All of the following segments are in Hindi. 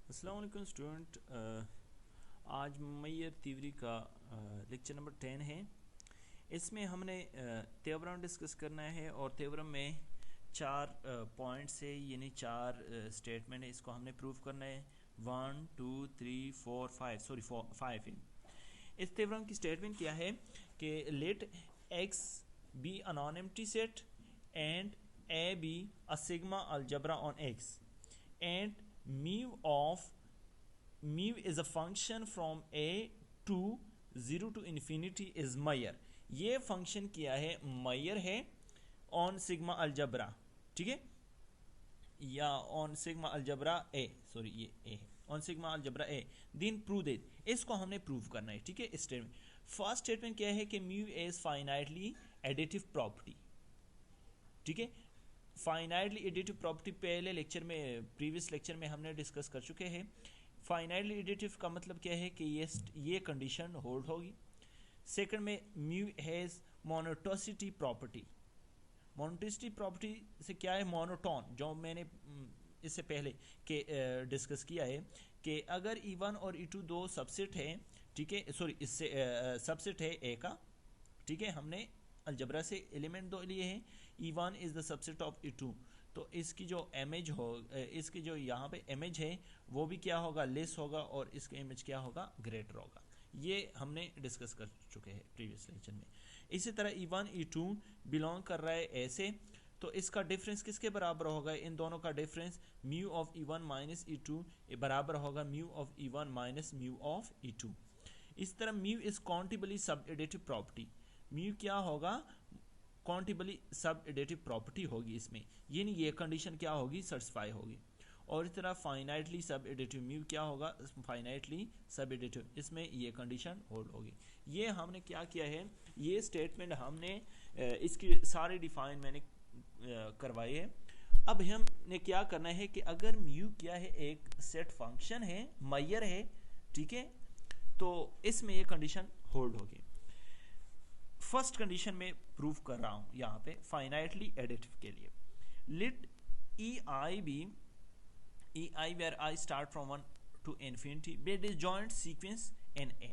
अस्सलाम वालेकुम स्टूडेंट। आज मैयर थ्योरी का लेक्चर नंबर 10 है। इसमें हमने थ्योरम डिस्कस करना है और थ्योरम में चार पॉइंट्स है, यानी चार स्टेटमेंट है। इसको हमने प्रूव करना है। 1 2 3 4 5 सॉरी 5 है। इस थ्योरम की स्टेटमेंट क्या है कि let X be a non empty set and A be a sigma algebra on X and mu is a function from a to 0 to infinity is Meyer। ये फंक्शन क्या है? Meyer है ऑन सिग्मा अलजबरा, ठीक है, या on sigma algebra A, sorry ये ए है, ऑन सिग्मा अलजबरा ए। दिन प्रूव दे, इसको हमने प्रूव करना है, ठीक है। स्टेटमेंट फर्स्ट स्टेटमेंट क्या है कि mu is finitely additive property, ठीक है। फाइनाइटली एडिटिव प्रॉपर्टी पहले लेक्चर में, प्रीवियस लेक्चर में हमने डिस्कस कर चुके हैं। फाइनाइटली एडिटिव का मतलब क्या है कि ये कंडीशन होल्ड होगी। सेकंड में म्यू हैज मोनोटोसिटी प्रॉपर्टी। मोनोटोसिटी प्रॉपर्टी से क्या है? मोनोटोन, जो मैंने इससे पहले के डिस्कस किया है कि अगर E1 और E2 दो सबसेट है, ठीक है, सॉरी इससे सबसेट है ए का, ठीक है, हमने अलजबरा से एलिमेंट दो लिए हैं। E1 is the subset of E2, तो इसकी जो इमेज हो, इसकी जो यहाँ पे इमेज है वो भी क्या होगा? लेस होगा, और इसका इमेज क्या होगा? ग्रेटर होगा। ये हमने डिस्कस कर चुके हैं प्रीवियस लेक्चर में। इसी तरह E1 E2 बिलोंग कर रहा है ऐसे, तो इसका डिफरेंस किसके बराबर होगा? इन दोनों का difference mu of E1 minus E2 बराबर होगा mu of E1 minus mu of E2। इस तरह म्यू इज काउंटेबली सब एडिटिव प्रॉपर्टी। म्यू क्या होगा? काउंटेबली सब एडिटिव प्रॉपर्टी होगी इसमें, यानी ये कंडीशन क्या होगी? सेटिस्फाई होगी। और इस तरह फाइनाइटली सब एडिटिव म्यू क्या होगा? फाइनाइटली सब एडिटिव, इसमें ये कंडीशन होल्ड होगी। ये हमने क्या किया है, ये स्टेटमेंट हमने इसकी सारे डिफाइन मैंने करवाए है। अब हमने क्या करना है कि अगर म्यू क्या है? एक सेट फंक्शन है, मैयर है, ठीक है, तो इसमें ये कंडीशन होल्ड होगी। फर्स्ट कंडीशन में प्रूव कर रहा हूं यहां पे फाइनाइटली एडिटिव के लिए। Let ei be ei where I start from 1 to infinity be disjoint sequence in A।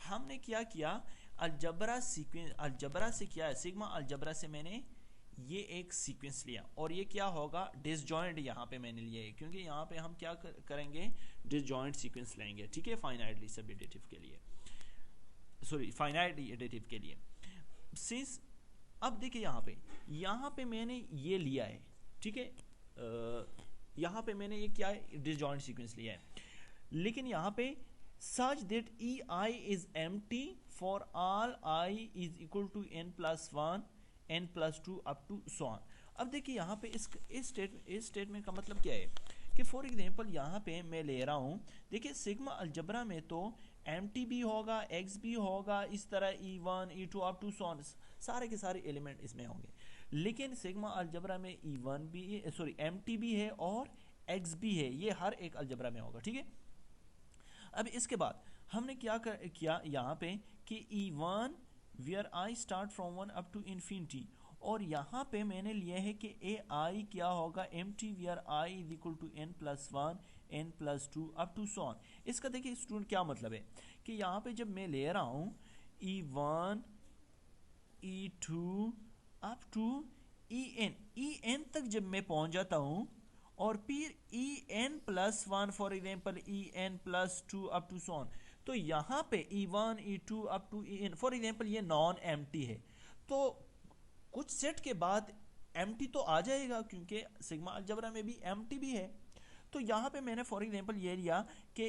हमने क्या किया? अलजबरा सीक्वेंस, अलजबरा से क्या है? सिग्मा अलजबरा से मैंने ये एक सीक्वेंस लिया, और ये क्या होगा? डिसजॉइंट यहाँ पे मैंने लिया है, क्योंकि यहाँ पे हम क्या करेंगे? डिसजॉइंट सीक्वेंस लेंगे, ठीक है, फाइनाइटली सब एडिटिव के लिए, सॉरी फाइनाइटली एडिटिव के लिए। सिंस अब देखिए यहाँ पे मैंने ये लिया है, ठीक है, यहाँ पे मैंने ये क्या है? डिसजॉइंट सीक्वेंस लिया है, लेकिन यहाँ पे such that ei is empty for all I is equal to n plus 1 n plus 2 up to so on। अब देखिए यहाँ पे इस स्टेटमेंट का मतलब क्या है कि फॉर एग्जांपल यहाँ पे मैं ले रहा हूँ, देखिए सिग्मा अलजबरा में तो एम्प्टी भी होगा, एक्स भी होगा, इस तरह E1 E2 up to sworn, सारे के सारे एलिमेंट इसमें होंगे। लेकिन सिग्मा अलजबरा में E1 भी, सॉरी एम्प्टी भी है और एक्स भी है, ये हर एक अलजबरा में होगा, ठीक है। अब इसके बाद हमने क्या किया यहाँ पे कि E1 where I start from 1 up to infinity, और यहाँ पे मैंने लिया है कि ए आई क्या होगा? Empty where I is equal to n plus 1 n plus 2 up to so on. इसका देखिए स्टूडेंट क्या मतलब है कि यहाँ पे जब मैं ले रहा हूँ E1 E2 up to En तक जब मैं पहुँच जाता हूँ, और फिर En plus 1 for example En plus 2 up to so on, तो यहाँ पे E1 E2 up to En for example ये नॉन एम्प्टी है, तो कुछ सेट के बाद एम्प्टी तो आ जाएगा, क्योंकि सिग्मा अलजबरा में भी एम्प्टी भी है। तो यहाँ पे मैंने फॉर एग्जाम्पल ये लिया कि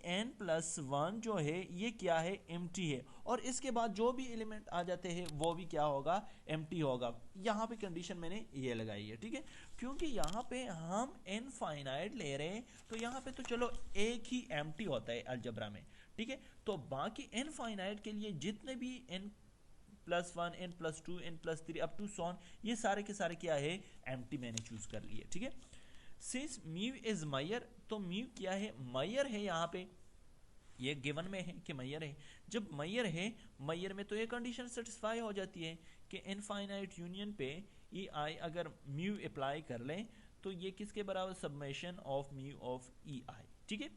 En प्लस 1 जो है ये क्या है? एम्प्टी है, और इसके बाद जो भी एलिमेंट आ जाते हैं वो भी क्या होगा? एम्प्टी होगा। यहाँ पे कंडीशन मैंने ये लगाई है, ठीक है, क्योंकि यहाँ पे हम n फाइनाइट ले रहे हैं, तो यहाँ पे तो चलो एक ही एम्प्टी होता है अलजबरा में, ठीक है, तो बाकी n फाइनाइट के लिए जितने भी n plus 1 n plus 2 n plus 3 up to so on, ये सारे के सारे क्या है? एम्प्टी मैंने चूज कर लिए, ठीक है। सिंस म्यू इज मैयर, तो म्यू क्या है? मैयर है। यहाँ पे ये गिवन में है कि मैयर है। जब मैयर है, मैयर में तो ये कंडीशन सेटिस्फाई हो जाती है कि इनफाइनाइट यूनियन पे ई आई अगर म्यू अप्लाई कर लें तो ये किसके बराबर, summation of mu of E आई, ठीक है।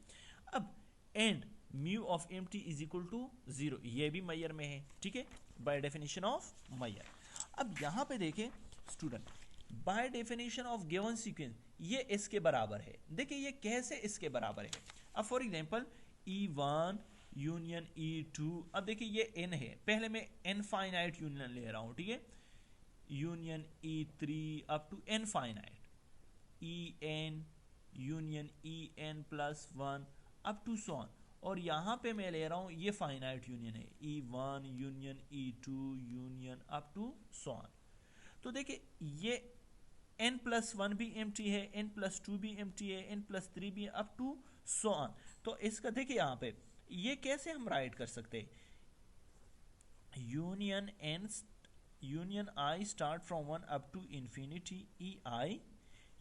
अब and mu of empty is equal to 0, ये भी मैयर में है, ठीक है, बाय डेफिनेशन ऑफ मैयर। अब यहाँ पे देखें student, by definition of given sequence ये इसके बराबर है। देखिए ये कैसे इसके बराबर है। अब for example E1 union E2, अब देखिए ये n है, पहले मैं इनफाइनाइट यूनियन ले रहा हूं, ठीक है, union E3 up to infinite, En union En+1 up to so on, और यहां पे मैं ले रहा हूं ये फाइनाइट यूनियन है, E1 union E2 union up to so on. तो देखिए ये n+1 भी एम्प्टी है, n+2 भी एम्प्टी है, n+3 भी अप टू सो ऑन। तो इसका देखिए यहाँ पे ये कैसे हम राइट कर सकते हैं, union i start from 1 up to infinity E i,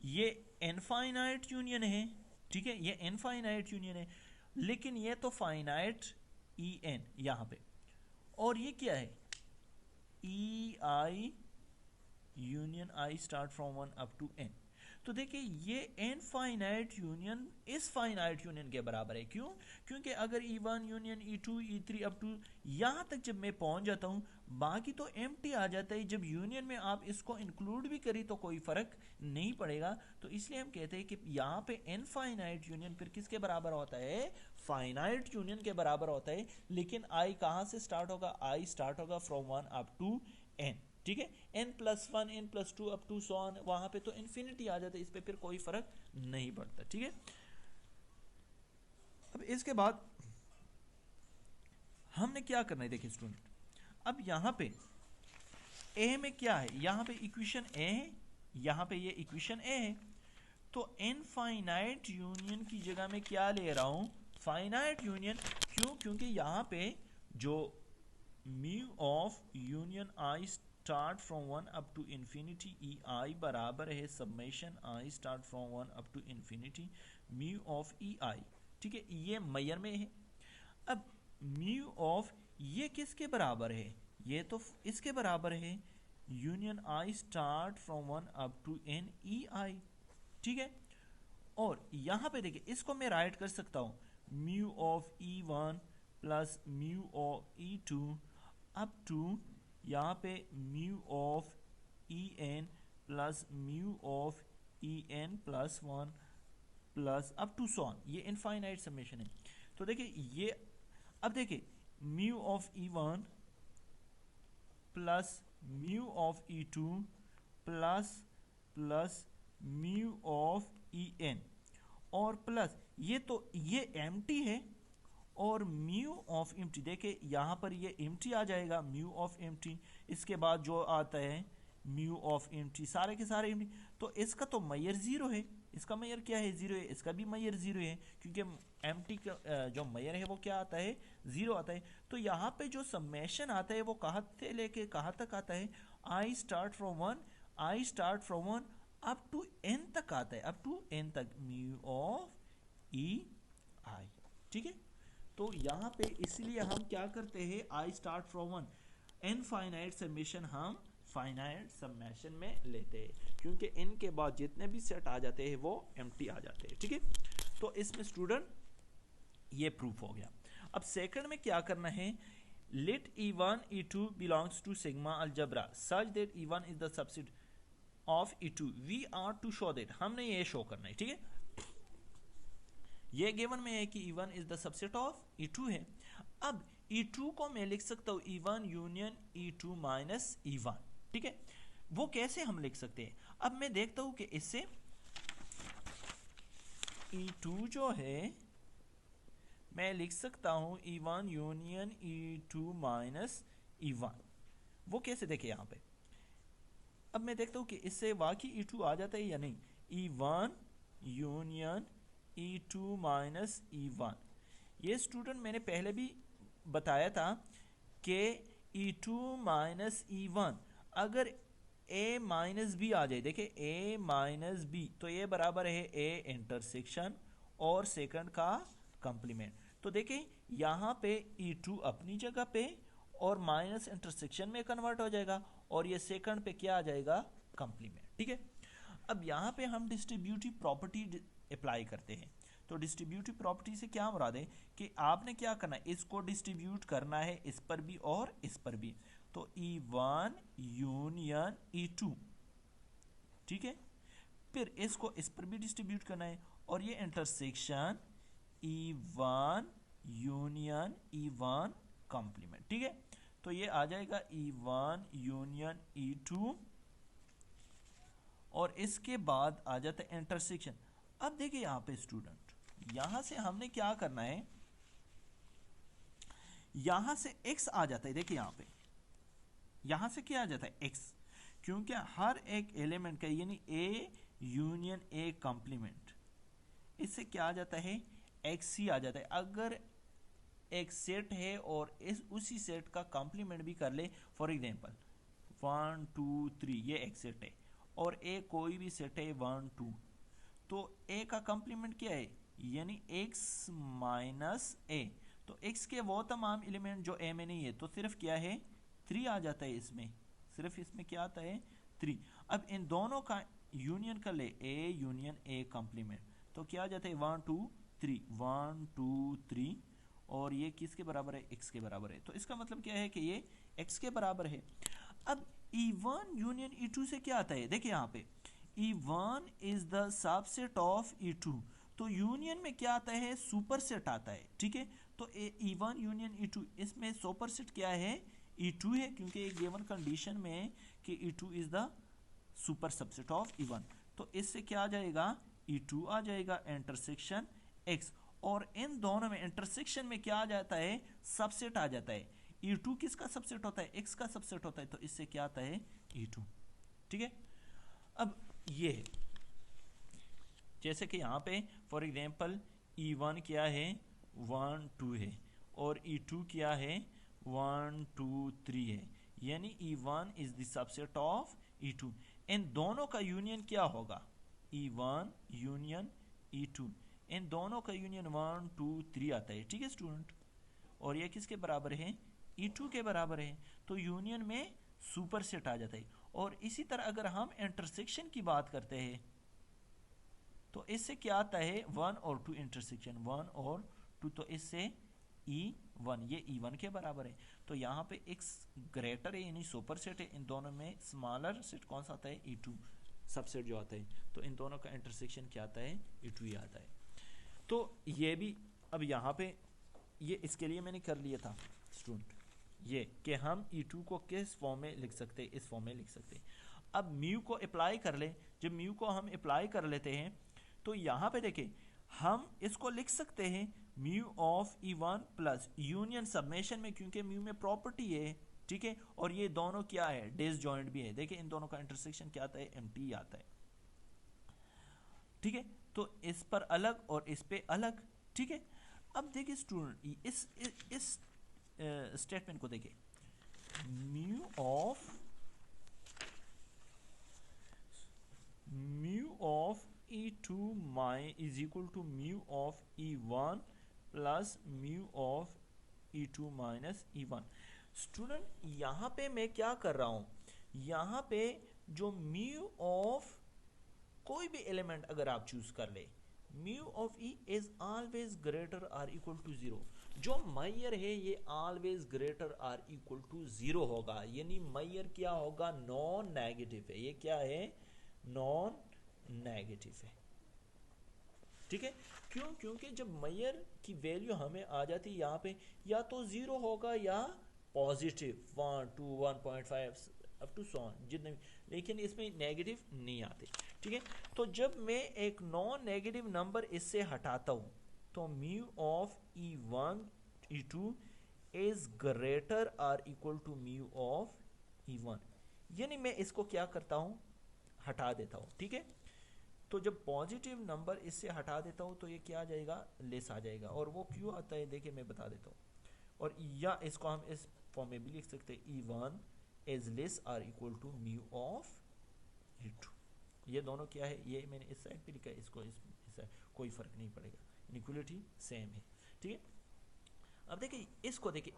ये इनफाइनाइट यूनियन है, ठीक है, ये इनफाइनाइट यूनियन है, लेकिन ये तो फाइनाइट ई एन यहाँ पे, और ये क्या है, E i union i start from 1 up to n। तो देखिए ये इनफाइनाइट यूनियन इस फाइनाइट यूनियन के बराबर है। क्यों? क्योंकि अगर E1 union E2 E3 up to यहाँ तक जब मैं पहुंच जाता हूँ, बाकी तो एम्प्टी आ जाता है। जब यूनियन में आप इसको इंक्लूड भी करी तो कोई फर्क नहीं पड़ेगा। तो इसलिए हम कहते हैं कि यहाँ पे इनफाइनाइट यूनियन फिर किसके बराबर होता है, फाइनाइट यूनियन के बराबर होता है। लेकिन आई कहाँ से स्टार्ट होगा, आई स्टार्ट होगा फ्रॉम 1 अप टू n, ठीक है, n+1 n+2 up to so on, वहां पे तो इन्फिनिटी आ जाता है, इस पे फिर कोई फर्क नहीं पड़ता, ठीक है। अब इसके बाद हमने क्या करना है, देखिए स्टूडेंट, अब यहां पे a में क्या है, यहां पे इक्वेशन a है, यहां पे ये इक्वेशन a है, तो इनफाइनाइट यूनियन की जगह में क्या ले रहा हूं, फाइनाइट यूनियन। क्यों? क्योंकि यहां पे जो mu of union i start from 1 up to infinity E i बराबर है summation i start from 1 up to infinity mu of E आई, ठीक है, ये मैयर में है। अब म्यू ऑफ ये किसके बराबर है, ये तो इसके बराबर है union i start from 1 up to n E आई, ठीक है। और यहां पे देखिए इसको मैं राइट कर सकता हूं mu of E1 plus mu of E2 up to यहाँ पे mu of En plus mu of En+1 plus up to so on, ये इनफाइनाइट समेशन है। तो देखिए ये, अब देखिए mu of E1 plus mu of E2 plus mu of En, और प्लस ये तो ये एम्प्टी है, और म्यू ऑफ एम्प्टी, देखिए यहाँ पर ये एम्प्टी आ जाएगा म्यू ऑफ एम्प्टी, इसके बाद जो आता है म्यू ऑफ एम्प्टी, सारे के सारे एम्प्टी। तो इसका तो मैयर 0 है, इसका मैयर क्या है, 0 है, इसका भी मैयर 0 है, क्योंकि एम्प्टी का जो मैयर है वो क्या आता है, 0 आता है। तो यहाँ पे जो समेशन आता है वो कहाँ से लेके कहाँ तक आता है, I start from 1 up to n तक आता है, अप टू n तक म्यू ऑफ ई आई, ठीक है। तो यहाँ पे इसलिए हम क्या करते हैं, आई स्टार्ट फ्रॉम 1, इनफाइनाइट समेशन हम फाइनाइट समेशन में लेते हैं, क्योंकि इन के बाद जितने भी सेट आ जाते हैं वो एम्प्टी आ जाते हैं, ठीक है। तो इसमें स्टूडेंट ये प्रूफ हो गया। अब सेकंड में क्या करना है, let E1 E2 belongs to sigma algebra such that E1 is the subset of E2, we are to show that, हमने ये शो करना है, ठीक है। ये गिवन में है कि E1 is the subset of E2 है। अब E2 को मैं लिख सकता हूं E1 union E2 minus E1, ठीक है। वो कैसे हम लिख सकते हैं, अब मैं देखता हूं कि इससे E2 जो है मैं लिख सकता हूं E1 union E2 minus E1, वो कैसे, देखिए यहां पे अब मैं देखता हूं कि इससे वाकई E2 आ जाता है या नहीं। E1 union E2 minus E1, ये स्टूडेंट मैंने पहले भी बताया था कि E2 माइनस E1 अगर A माइनस बी आ जाए, देखिए A माइनस बी, तो ये बराबर है A इंटरसेक्शन और सेकंड का कंप्लीमेंट। तो देखिए यहाँ पे E2 अपनी जगह पे और माइनस इंटरसेक्शन में कन्वर्ट हो जाएगा, और ये सेकंड पे क्या आ जाएगा, कंप्लीमेंट, ठीक है। अब यहाँ पे हम डिस्ट्रीब्यूटिव प्रॉपर्टी अप्लाई करते हैं। तो डिस्ट्रीब्यूटिव प्रॉपर्टी से क्या मुराद है कि आपने क्या करना है, इसको डिस्ट्रीब्यूट करना है इस पर भी और इस पर भी। तो E1 यूनियन E2, ठीक है, फिर इसको इस पर भी डिस्ट्रीब्यूट करना है, और ये intersection E1 union E1 complement, ठीक है। तो ये आ जाएगा E1 यूनियन E2, और इसके बाद आ जाता है इंटरसेक्शन। अब देखिए यहाँ पे स्टूडेंट, यहां से हमने क्या करना है, यहां से x आ जाता है। देखिए यहाँ पे यहां से क्या आ जाता है, x, क्योंकि हर एक एलिमेंट का यानी a यूनियन a कॉम्प्लीमेंट, इससे क्या आ जाता है, x ही आ जाता है। अगर एक सेट है और इस उसी सेट का कॉम्प्लीमेंट भी कर ले, फॉर एग्जांपल 1 2 3, ये एक सेट है और a कोई भी सेट है 1 2, तो a का कॉम्प्लीमेंट क्या है, यानी x माइनस a। तो x के वो तमाम एलिमेंट जो a में नहीं है, तो सिर्फ क्या है, 3 आ जाता है इसमें, सिर्फ इसमें क्या आता है, 3। अब इन दोनों का यूनियन कर ले, a यूनियन a कॉम्प्लीमेंट, तो क्या आ जाता है 1 2 3, 1 2 3, और ये किसके बराबर है, x के बराबर है। तो इसका मतलब क्या है कि ये x के बराबर है। अब E1 यूनियन E2 से क्या आता है, देखिए यहाँ पे E1 is the subset of E2, तो यूनियन में क्या आता है, सुपरसेट आता है, ठीक है। तो E1 यूनियन E2, इसमें सुपरसेट क्या है, E2 है, क्योंकि एक गिवन कंडीशन में कि E2 is the super subset of E1। तो इससे क्या आ जाएगा, E2 आ जाएगा इंटरसेक्शन x, और इन दोनों में इंटरसेक्शन में क्या आ जाता है, सबसेट आ जाता है। E2 किसका सबसेट होता है, x का सबसेट होता है, तो इससे क्या आता है, E2, ठीक है। अब ये जैसे कि यहाँ पे फॉर एग्जांपल E1 क्या है, 1 2 है, और E2 क्या है, 1 2 3 है, यानी E1 is the subset of E2। इन दोनों का यूनियन क्या होगा, E1 यूनियन E2, इन दोनों का यूनियन 1 2 3 आता है, ठीक है स्टूडेंट। और ये किसके बराबर है, E2 के बराबर है, तो यूनियन में सुपरसेट आ जाता है। और इसी तरह अगर हम इंटरसेक्शन की बात करते हैं, तो इससे क्या आता है, 1 और 2 इंटरसेक्शन, 1 और 2, तो इससे E1, ये E1 के बराबर है। तो यहाँ पे x ग्रेटर है यानी सुपर सेट है, इन दोनों में स्मॉलर सेट कौन सा आता है, E2 सबसेट जो आता है, तो इन दोनों का इंटरसेक्शन क्या आता है, E2 ही आता है। तो ये भी अब यहाँ पे ये इसके लिए मैंने कर लिया था स्टूडेंट, ये कि हम E2 को किस फॉर्म में लिख सकते हैं, इस फॉर्म में लिख सकते हैं। अब म्यू को अप्लाई कर ले, जब म्यू को हम अप्लाई कर लेते हैं, तो यहाँ पे देखें हम इसको लिख सकते हैं mu of E1 plus union summation में, क्योंकि म्यू में प्रॉपर्टी है, ठीक है, और ये दोनों क्या है, डिसजॉइंट भी है। देखिए इन दोनों का इंटरसेक्शन क्या आता है, एम्प्टी आता है, ठीक है। तो इस पर अलग और इस पे अलग, ठीक है। अब देखिए स्टूडेंट इस स्टेटमेंट को देखिए, mu of E2 is equal to mu of E1 plus mu of E2 minus E1। Student यहाँ पे मैं क्या कर रहा हूँ, यहाँ पे जो म्यू ऑफ कोई भी एलिमेंट अगर आप चूज कर ले, mu of E is always greater or equal to 0, जो मैयर है ये always greater or equal to 0 होगा, यानी मैयर क्या होगा, नॉन नेगेटिव है। ये क्या है, नॉन नेगेटिव है, ठीक है। क्यों, क्योंकि जब मैयर की वैल्यू हमें आ जाती है यहाँ पे, या तो 0 होगा या पॉजिटिव 1 2 1.5 अप टू सॉन जितने, लेकिन इसमें नेगेटिव नहीं आते, ठीक है। तो जब मैं एक नॉन नेगेटिव नंबर इससे हटाता हूँ, तो mu of E1 E2 is greater or equal to mu of E1, यानी मैं इसको क्या करता हूँ, हटा देता हूँ, ठीक है। तो जब पॉजिटिव नंबर इससे हटा देता हूँ, तो ये क्या आ जाएगा, लेस आ जाएगा। और वो क्यों आता है, देखिए मैं बता देता हूँ। और या इसको हम इस फॉर्म में भी लिख सकते हैं, E1 is less or equal to mu of E2। ये दोनों क्या है, ये मैंने इस साइड पे लिखा है, इसको इस साइड, कोई फर्क नहीं पड़ेगा, इक्वलिटी सेम है, ठीक है। अब देखिए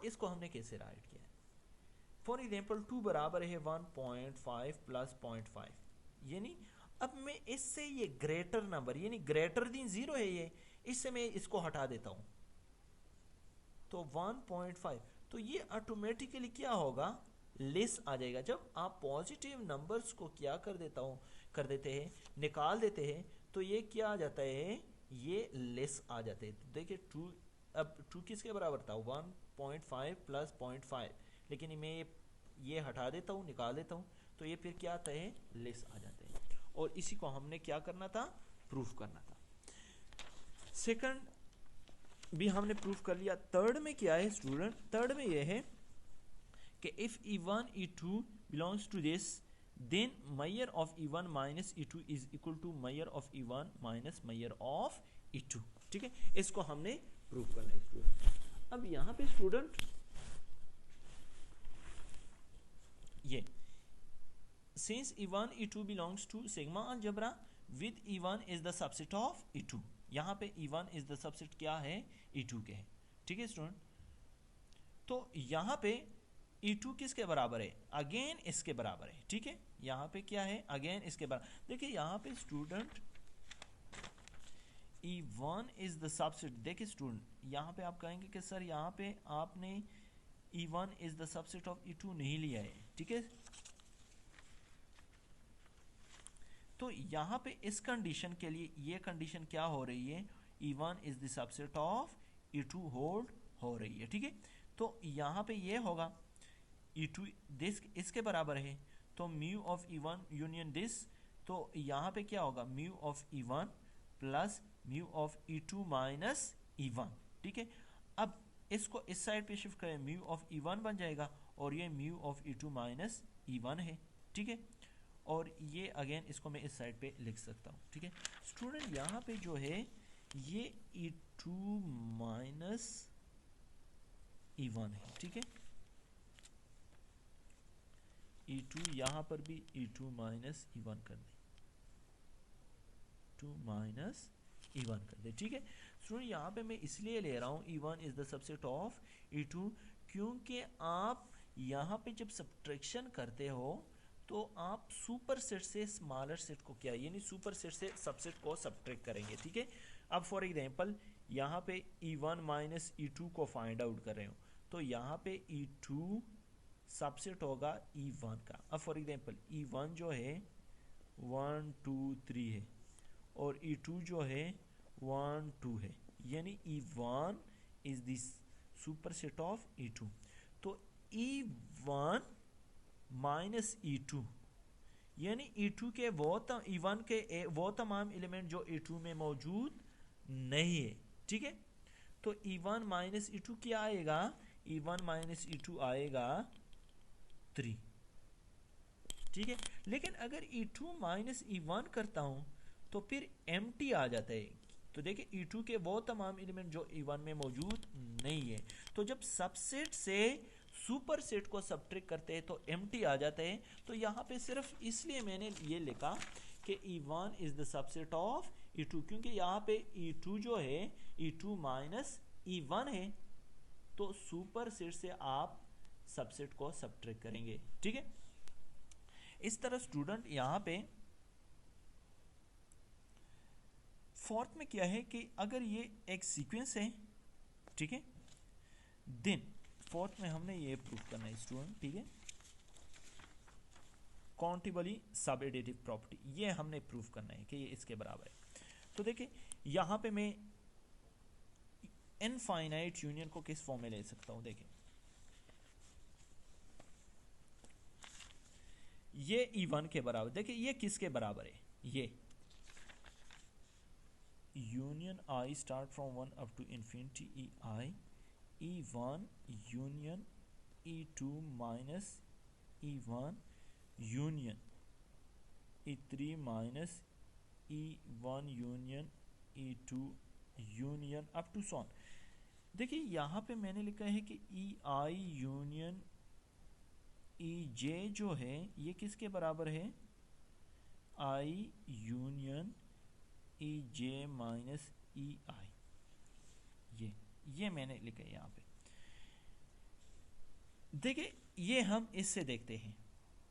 इसको हमने कैसे राइट किया है। फॉर एग्जाम्पल 2 बराबर है 1.5 प्लस 0.5, यानी अब मैं इससे ये ग्रेटर नंबर यानी ग्रेटर देन 0 है ये, इससे मैं इसको हटा देता हूं तो 1.5, तो ये ऑटोमेटिकली क्या होगा, लेस आ जाएगा। जब आप पॉजिटिव नंबर्स को क्या कर देते हैं, निकाल देते हैं, तो ये क्या आ जाता है, ये लेस आ जाते हैं। तो देखिए 2, अब 2 किसके बराबर था, 1.5 प्लस 0.5, लेकिन मैं ये हटा देता हूँ, निकाल देता हूँ, तो ये फिर क्या आता है, लेस आ जाते हैं। और इसी को हमने क्या करना था, प्रूफ करना था। सेकंड भी हमने प्रूफ कर लिया। थर्ड में क्या है स्टूडेंट, थर्ड में ये है कि if E1 E2 belongs to this then measure of E1 minus E2 is equal to measure of E1 minus measure of E2। ठीक है, इसको हमने प्रूफ करना है स्टूडेंट। अब यहाँ पे स्टूडेंट ये since E1 E2 belongs to sigma algebra with E1 is the subset of E2, यहाँ पे E1 इज द सबसेट क्या है, E2 के है। ठीक है स्टूडेंट, तो यहाँ पे E2 किसके बराबर है, अगेन इसके बराबर है। ठीक है, यहाँ पे क्या है, अगेन इसके बराबर। देखिए यहाँ पे student E1 is the subset, देखिए स्टूडेंट यहाँ पे आप कहेंगे कि सर यहाँ पे आपने E1 is the subset of E2 नहीं लिया है। ठीक है, तो यहाँ पे इस कंडीशन के लिए ये कंडीशन क्या हो रही है, E1 is the subset of E2 hold हो रही है। ठीक है, तो यहाँ पे ये होगा E2 दिस इसके बराबर है, तो mu of E1 union this, तो यहाँ पे क्या होगा, mu of E1 plus mu of E2 minus E1। ठीक है, अब इसको इस साइड पे शिफ्ट करें, म्यू ऑफ E1 बन जाएगा और ये mu of E2 minus E1 है। ठीक है, और ये अगेन इसको मैं इस साइड पे लिख सकता हूँ। ठीक है स्टूडेंट, यहाँ पे जो है ये E2 माइनस E1 है। ठीक है, E2 यहाँ पर भी E2 माइनस E1 कर दे, 2 माइनस E1 कर दे। ठीक है स्टूडेंट, यहाँ पे मैं इसलिए ले रहा हूँ E1 is the subset of E2, क्योंकि आप यहाँ पे जब सब्ट्रैक्शन करते हो तो आप सुपर सेट से स्मॉलर सेट को क्या यानी सुपर सेट से सबसेट को सब्ट्रैक्ट करेंगे। ठीक है, अब फॉर एग्जांपल यहाँ पे E1 माइनस E2 को फाइंड आउट कर रहे हो, तो यहाँ पे E2 सबसेट होगा E1 का। अब फॉर एग्जांपल E1 जो है 1 2 3 है और E2 जो है 1 2 है, यानी E1 is this super set of E2। तो E1 माइनस E2 यानी E2 के E1 के वो तमाम एलिमेंट जो E2 में मौजूद नहीं है। ठीक है, तो E1 माइनस E2 क्या आएगा, E1 माइनस E2 आएगा 3। ठीक है, लेकिन अगर E2 माइनस E1 करता हूं तो फिर एम्प्टी आ जाता है। तो देखिए E2 के वो तमाम एलिमेंट जो E1 में मौजूद नहीं है, तो जब सबसेट से सुपर सेट को सब्ट्रैक्ट करते हैं तो एम्प्टी आ जाता है। तो यहाँ पे सिर्फ इसलिए मैंने ये लिखा कि E1 is the subset of E2, क्योंकि यहाँ पे E2 जो है E2 माइनस E1 है, तो सुपर सेट से आप सबसेट को सब्ट्रैक्ट करेंगे। ठीक है, इस तरह स्टूडेंट यहाँ पे फोर्थ में क्या है कि अगर ये एक सीक्वेंस है, ठीक है, देन फोर्थ में हमने ये प्रूफ करना है स्टूडेंट। ठीक है, काउंटेबली सब एडिटिव प्रॉपर्टी, ये हमने प्रूफ करना है कि ये इसके बराबर है। तो देखिए यहाँ पे मैं इनफाइनाइट यूनियन को किस फॉर्म में ले सकता हूँ, देखिए ये E1 के बराबर, देखिए ये किसके बराबर है, ये union I start from 1 up to infinity EI E1 union E2 minus E1 union E3 minus E1 union E2 union up to so on. देखिए यहाँ पे मैंने लिखा है कि EI यूनियन EJ जो है ये किसके बराबर है, I union EJ minus EI, ये मैंने लिखा है यहाँ पे। देखिए ये हम इससे देखते हैं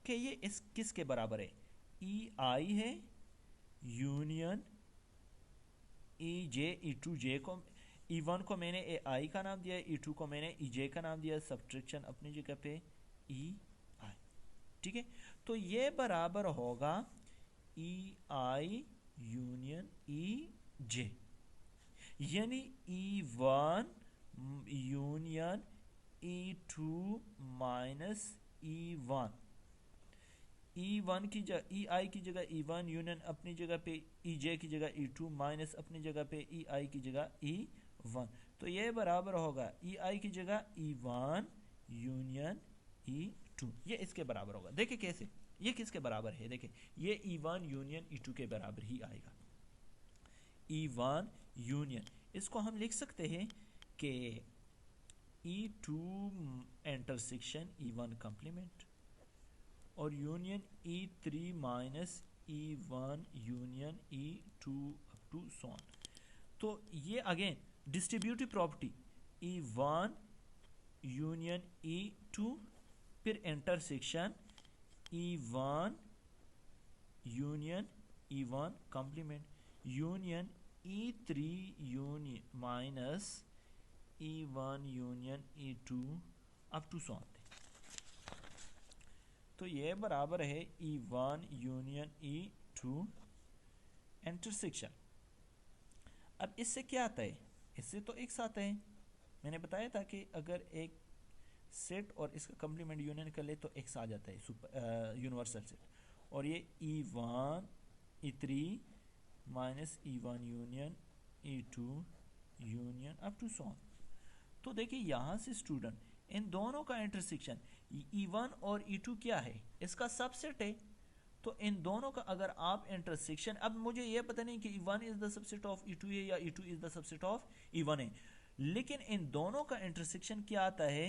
कि ये इस किसके बराबर है, EI है union E J, E to जे को, ई वन को मैंने ए आई का नाम दिया, ई टू को मैंने ई जे का नाम दिया, सब्ट्रैक्शन अपनी जगह पे ई आई, ठीक है। तो ये बराबर होगा ई आई यूनियन ई जे, यानी E one union E two minus E one, E one की जगह ई आई की जगह ई वन यूनियन अपनी जगह पे ई जे की जगह ई टू माइनस अपनी जगह पे ई आई की जगह ई वन। तो ये बराबर होगा ई आई की जगह E one union E two, ये इसके बराबर होगा। देखिए कैसे, ये किसके बराबर है, देखिए ये E one union E two के बराबर ही आएगा। ई वन यूनियन, इसको हम लिख सकते हैं कि E two intersection E one complement और union E three minus E one union E two up to so on. तो ये again distributive property E one union E two, फिर intersection E one union E one complement union E three union minus E one union E two up to so on. तो ये बराबर है E one union E two intersection. अब इससे क्या आता है, इससे तो एक्स आता है, मैंने बताया था कि अगर एक सेट और इसका कॉम्प्लीमेंट यूनियन कर ले तो एक्स आ जाता है, यूनिवर्सल सेट। और ये E one E three minus E one union E two union up to so on. तो देखिए यहाँ से स्टूडेंट इन दोनों का इंटरसेक्शन ई वन और ई टू क्या है, इसका सबसेट है। तो इन दोनों का अगर आप इंटरसेक्शन, अब मुझे ये पता नहीं कि E one is the subset of E two है या E two is the subset of E one है, लेकिन इन दोनों का इंटरसेक्शन क्या आता है,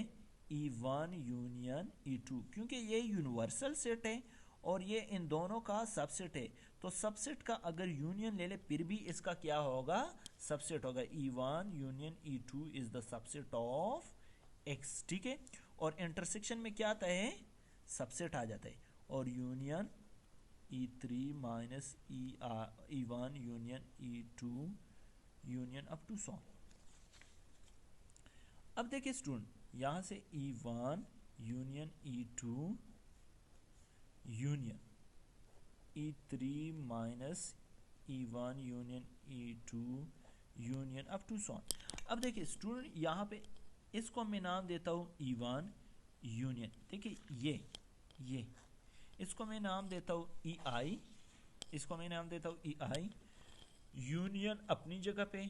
E one union E two, क्योंकि ये यूनिवर्सल सेट है और ये इन दोनों का सबसेट है। तो सबसेट का अगर यूनियन ले ले फिर भी इसका क्या होगा, सबसेट होगा। ई one union E two is the subset of x, ठीक है। और इंटरसेक्शन में क्या आता है, सबसेट आ जाता है। और union E three minus E one union E two union up to so. अब देखिए स्टूडेंट, यहां से E one union E two union E three minus E one union E two union up to so. अब देखिए स्टूडेंट, यहाँ पे इसको मैं नाम देता हूँ ई वन यूनियन, देखिए ये इसको मैं नाम देता हूँ ई आई, इसको मैं नाम देता हूँ ई आई यूनियन अपनी जगह पे,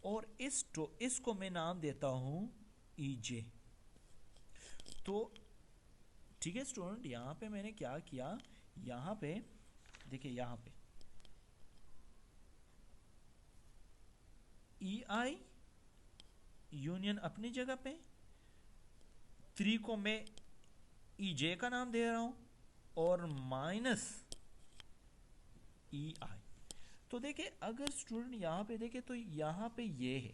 और इसको मैं नाम देता हूँ ई जे। तो ठीक है स्टूडेंट, यहाँ पे मैंने क्या किया, यहाँ पे देखिए यहाँ पे ई आई यूनियन अपनी जगह पे, थ्री को मैं ई जे का नाम दे रहा हूं और माइनस ई आई। तो देखिए अगर स्टूडेंट यहाँ पे देखे तो यहाँ पे ये है,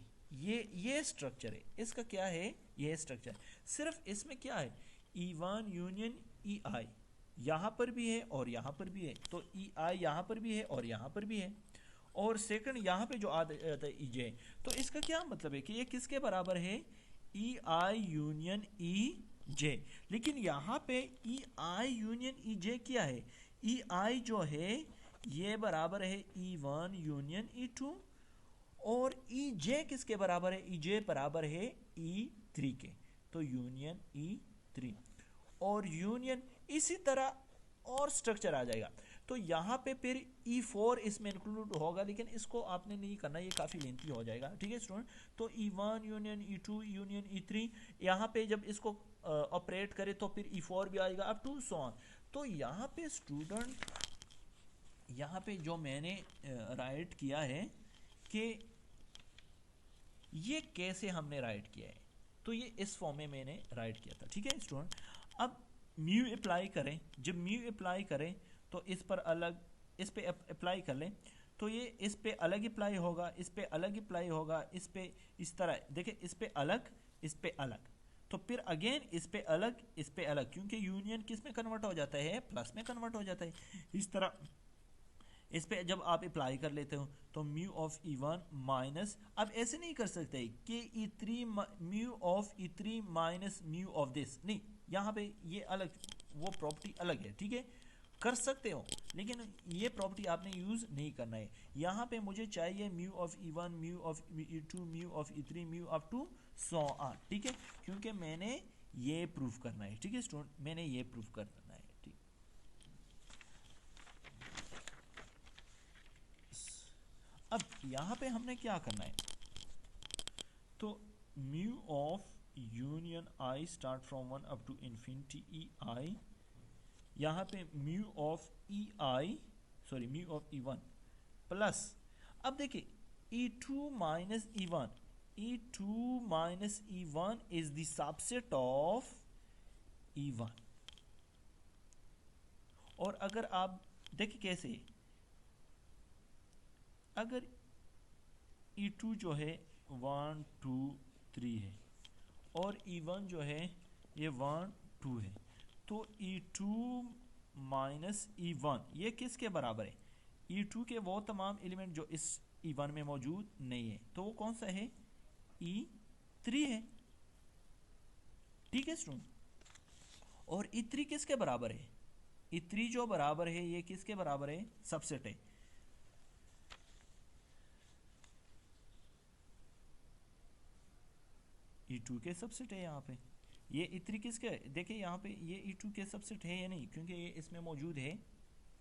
ये स्ट्रक्चर है, इसका क्या है, ये स्ट्रक्चर। सिर्फ इसमें क्या है, E one union E i यहाँ पर भी है और यहाँ पर भी है, तो ई आई यहाँ पर भी है और यहाँ पर भी है, और सेकंड यहाँ पे जो आता है ई जे। तो इसका क्या मतलब है कि ये किसके बराबर है, ई आई यूनियन ई जे। लेकिन यहाँ पे ई आई यूनियन ई जे क्या है, ई आई जो है ये बराबर है E one union E two, और ई जे किसके बराबर है, ई जे बराबर है ई थ्री के, तो यूनियन ई थ्री। और यूनियन इसी तरह और स्ट्रक्चर आ जाएगा। तो यहाँ पे फिर E4 इसमें इंक्लूड होगा, लेकिन इसको आपने नहीं करना, ये काफ़ी लेंथी हो जाएगा, ठीक है स्टूडेंट। तो E1 union E2 union E3, यहाँ पे जब इसको ऑपरेट करे तो फिर E4 भी आएगा अप टू सो ऑन। तो यहाँ पे स्टूडेंट, यहाँ पे जो मैंने राइट किया है कि ये कैसे हमने राइट किया है, तो ये इस फॉर्म में मैंने राइट किया था, ठीक है स्टूडेंट। अब म्यू अप्लाई करें, जब म्यू अप्लाई करें तो इस पर अलग, इस पे अप्लाई कर लें तो ये इस पे अलग अप्लाई होगा, इस पे अलग अप्लाई होगा, इस पे इस तरह, देखिए इस पे अलग, इस पे अलग, तो फिर अगेन इस पे अलग, इस पे अलग, क्योंकि यूनियन किस में कन्वर्ट हो जाता है, प्लस में कन्वर्ट हो जाता है। इस तरह इस पे जब आप अप्लाई कर लेते हो तो म्यू ऑफ E1 माइनस, अब ऐसे नहीं कर सकते कि E3 mu of E3 minus mu of this, नहीं, यहाँ पे ये अलग, वो प्रॉपर्टी अलग है, ठीक है, कर सकते हो लेकिन ये प्रॉपर्टी आपने यूज़ नहीं करना है। यहाँ पे मुझे चाहिए mu of E1 mu of E2 mu of E3 mu up to so on, ठीक है, क्योंकि मैंने ये प्रूफ करना है, ठीक है स्टूडेंट, मैंने ये प्रूफ करना है, ठीक। अब यहाँ पे हमने क्या करना है, तो mu of union i start from 1 up to infinity E i, यहाँ पे mu of E i, sorry mu of E1 plus, अब देखिए E2 minus E1, E2 minus E1 is the subset of E1। और अगर आप देखिए कैसे, अगर E2 जो है 1 2 3 है और E1 जो है ये 1 2 है, तो E2 माइनस E1 ये किसके बराबर है, E2 के वो तमाम एलिमेंट जो इस E1 में मौजूद नहीं है, तो वो कौन सा है, E3 है, ठीक है स्टूडेंट। और E3 किसके बराबर है, E3 जो बराबर है ये किसके बराबर है, सबसेट है, E2 के सबसेट है। यहाँ पे ये E3 किसका है, देखिए यहाँ पे ये E2 के सबसेट है या नहीं, क्योंकि ये इसमें मौजूद है,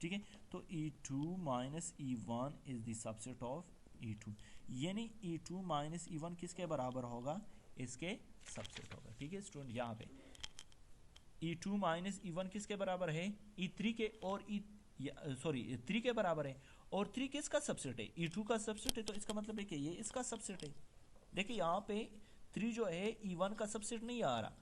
ठीक है, तो E2 minus E1 is the subset of E2, यानी E2 माइनस E1 किसके बराबर होगा, इसके सबसेट होगा, ठीक है स्टूडेंट। यहाँ पे E2 माइनस E1 किसके बराबर है, E3 के, और सॉरी 3 के बराबर है, और 3 किसका सबसेट है, E2 का सबसेट है, तो इसका मतलब है कि ये इसका सबसेट है। देखिए यहाँ पे 3 जो है E1 का सबसेट नहीं आ रहा,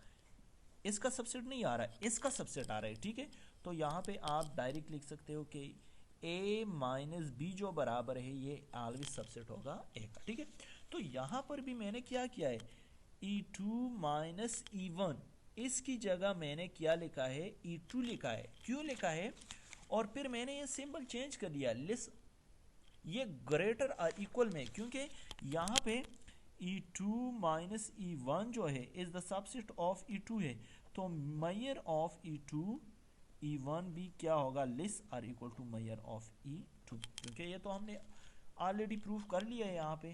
इसका सबसेट नहीं आ रहा है, इसका सबसेट आ रहा है, ठीक है, तो यहाँ पे आप डायरेक्ट लिख सकते हो कि A माइनस बी जो बराबर है ये ऑलवेज सबसेट होगा A का, ठीक है। तो यहाँ पर भी मैंने क्या किया है, E2 माइनस E1 इसकी जगह मैंने क्या लिखा है, E2 लिखा है, क्यों लिखा है, और फिर मैंने ये सिंबल चेंज कर दिया, लेस, ये ग्रेटर और इक्वल में, क्योंकि यहाँ पे E2 माइनस E1 जो है is the subset of E2 है, तो मेजर ऑफ E2 E1 भी क्या होगा, लेस और equal to measure of E2, क्योंकि ये तो हमने ऑलरेडी प्रूफ कर लिया है यहाँ पे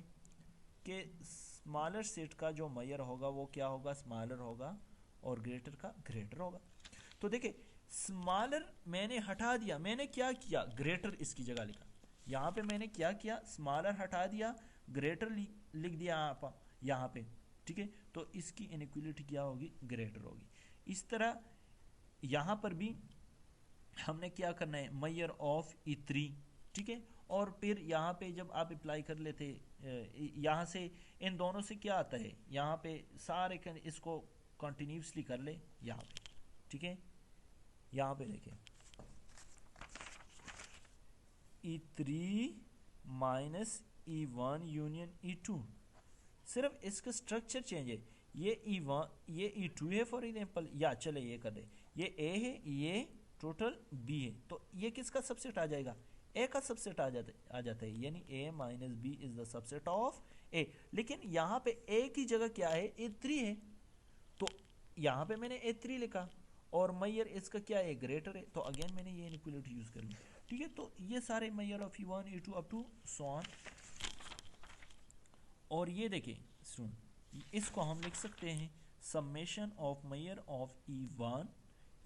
कि स्मॉलर सेट का जो मेजर होगा वो क्या होगा, स्मॉलर होगा, और ग्रेटर का ग्रेटर होगा। तो देखिए स्मॉलर मैंने हटा दिया, मैंने क्या किया, ग्रेटर इसकी जगह लिखा, यहाँ पे मैंने क्या किया, स्मॉलर हटा दिया, ग्रेटर लिख दिया यहाँ पे, ठीक है, तो इसकी इनइक्वालिटी क्या होगी, ग्रेटर होगी। इस तरह यहाँ पर भी हमने क्या करना है, मेजर ऑफ E3, ठीक है, और फिर यहाँ पे जब आप अप्लाई कर लेते, यहाँ से इन दोनों से क्या आता है, यहाँ पे सारे इसको कंटिन्यूसली कर ले यहाँ पे, ठीक है, यहाँ पे देखें E3 minus E1 union E2, सिर्फ इसका स्ट्रक्चर चेंज है, ये E1 ये E2 है फॉर एग्जांपल, या चले ये कर दे, ये A है, ये टोटल B है, तो ये किसका सबसेट आ जाएगा, A का सबसेट आ जाता है, यानी A minus B is the subset of A। लेकिन यहाँ पे A की जगह क्या है, A3 है, तो यहाँ पे मैंने A3 लिखा, और मेजर इसका क्या है, ग्रेटर है, तो अगेन मैंने ये इनइक्वालिटी यूज कर ली, ठीक है। तो ये सारे measure of E1 E2 up to so on, और ये देखिए सुन, इसको हम लिख सकते हैं summation of measure of E1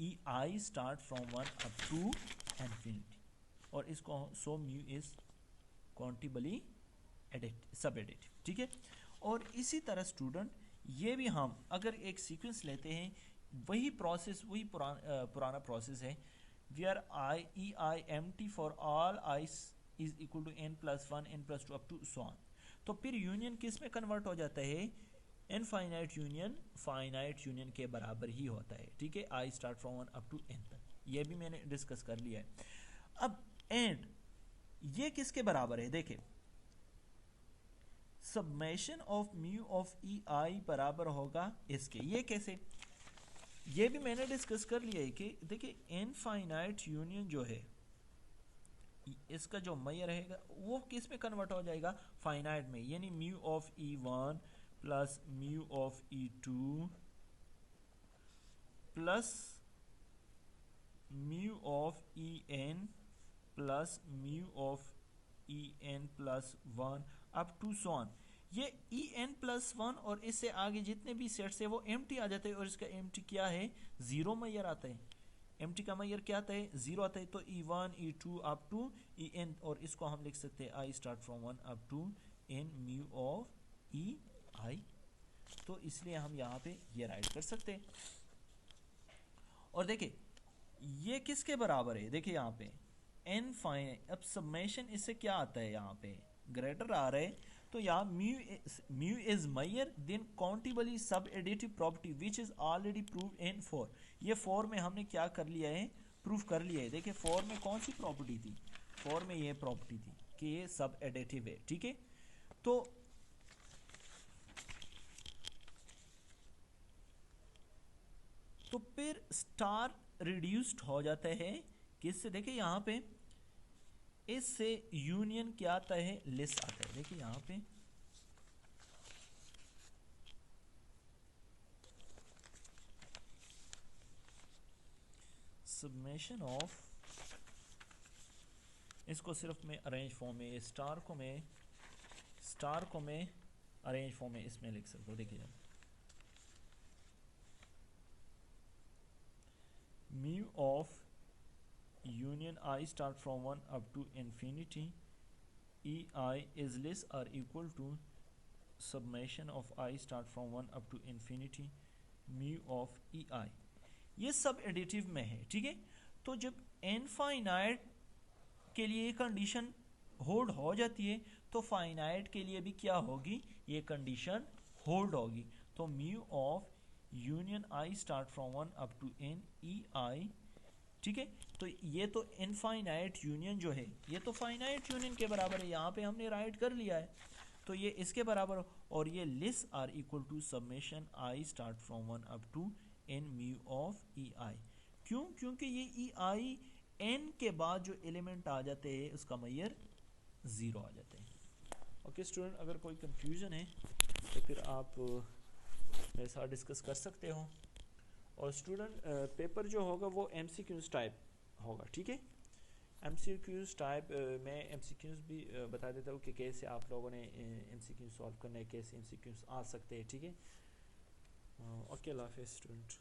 EI start from 1 up to infinity, और इसको सो म्यू इज क्वांटिबली सब एडिटिव, ठीक है। और इसी तरह स्टूडेंट ये भी हम अगर एक सीक्वेंस लेते हैं, वही प्रोसेस, वही पुराना प्रोसेस है, where EI empty for all I is equal to n+1 n+2 up to so on, तो फिर यूनियन किस में कन्वर्ट हो जाता है, इनफाइनाइट यूनियन फाइनाइट यूनियन के बराबर ही होता है, ठीक है, I start from 1 up to n तक, ये भी मैंने डिस्कस कर लिया है। अब एंड ये किसके बराबर है, देखें summation of mu of EI बराबर होगा इसके, ये कैसे, ये भी मैंने डिस्कस कर लिया है कि देखिए इनफाइनाइट यूनियन जो है इसका जो मैयर रहेगा वो किस में कन्वर्ट हो जाएगा, फाइनाइट में, यानी mu of E1 plus mu of E2 plus mu of En plus mu of En plus 1 up to so on. ये En प्लस 1 और इससे आगे जितने भी सेट्स है वो एम्प्टी आ जाते हैं, और इसका एम्प्टी क्या है, जीरो मैयर आता है। एम्प्टी का मैयर क्या आता है, जीरो आता है। तो E1 E2 up to En, और इसको हम लिख सकते हैं I start from 1 up to n mu of EI। तो इसलिए हम यहाँ पे ये राइट कर सकते हैं। और देखिए ये किसके बराबर है, देखिए यहाँ पे n फाइन, अब सबमेशन इससे क्या आता है, यहाँ पे ग्रेटर आ रहा है, तो यहाँ mu is Maihar then countably सब additive property which is already prove इन 4। ये 4 में हमने क्या कर लिया है, प्रूफ कर लिया है। देखिए 4 में कौन सी प्रॉपर्टी थी, 4 में ये प्रॉपर्टी थी कि ये सब एडिटिव है, ठीक है। तो फिर स्टार रिड्यूस्ड हो जाता है किससे, देखिए यहाँ पे इससे यूनियन क्या आता है, लेस आता है। देखिए यहाँ पे सबमेशन ऑफ, इसको सिर्फ मैं अरेंज फॉर्म में, स्टार को मैं अरेंज फॉर्म में इसमें लिख सकता हूँ। देखिए mu of union I start from 1 up to infinity EI is less or equal to summation of I start from 1 up to infinity mu of EI। ये सब एडिटिव में है, ठीक है। तो जब इनफाइनाइट के लिए ये कंडीशन होल्ड हो जाती है तो फाइनाइट के लिए भी क्या होगी, ये कंडीशन होल्ड होगी। तो mu of union I start from 1 up to n EI, ठीक है। तो ये तो इनफाइनाइट यूनियन जो है ये तो फाइनाइट यूनियन के बराबर है, यहाँ पे हमने राइट कर लिया है, तो ये इसके बराबर। और ये less or equal to summation I start from 1 up to n mu of EI। क्यों, क्योंकि ये EI n के बाद जो एलिमेंट आ जाते हैं उसका मैयर ज़ीरो आ जाते हैं। ओके स्टूडेंट, अगर कोई कंफ्यूजन है तो फिर आप मेरे साथ डिस्कस कर सकते हो। और स्टूडेंट पेपर जो होगा वो MCQs टाइप होगा, ठीक है। MCQs टाइप मैं MCQs भी बता देता हूँ कि कैसे आप लोगों ने MCQs सॉल्व करना है, कैसे MCQs आ सकते हैं, ठीक है। ओके, अल्लाह हाफिज़ स्टूडेंट।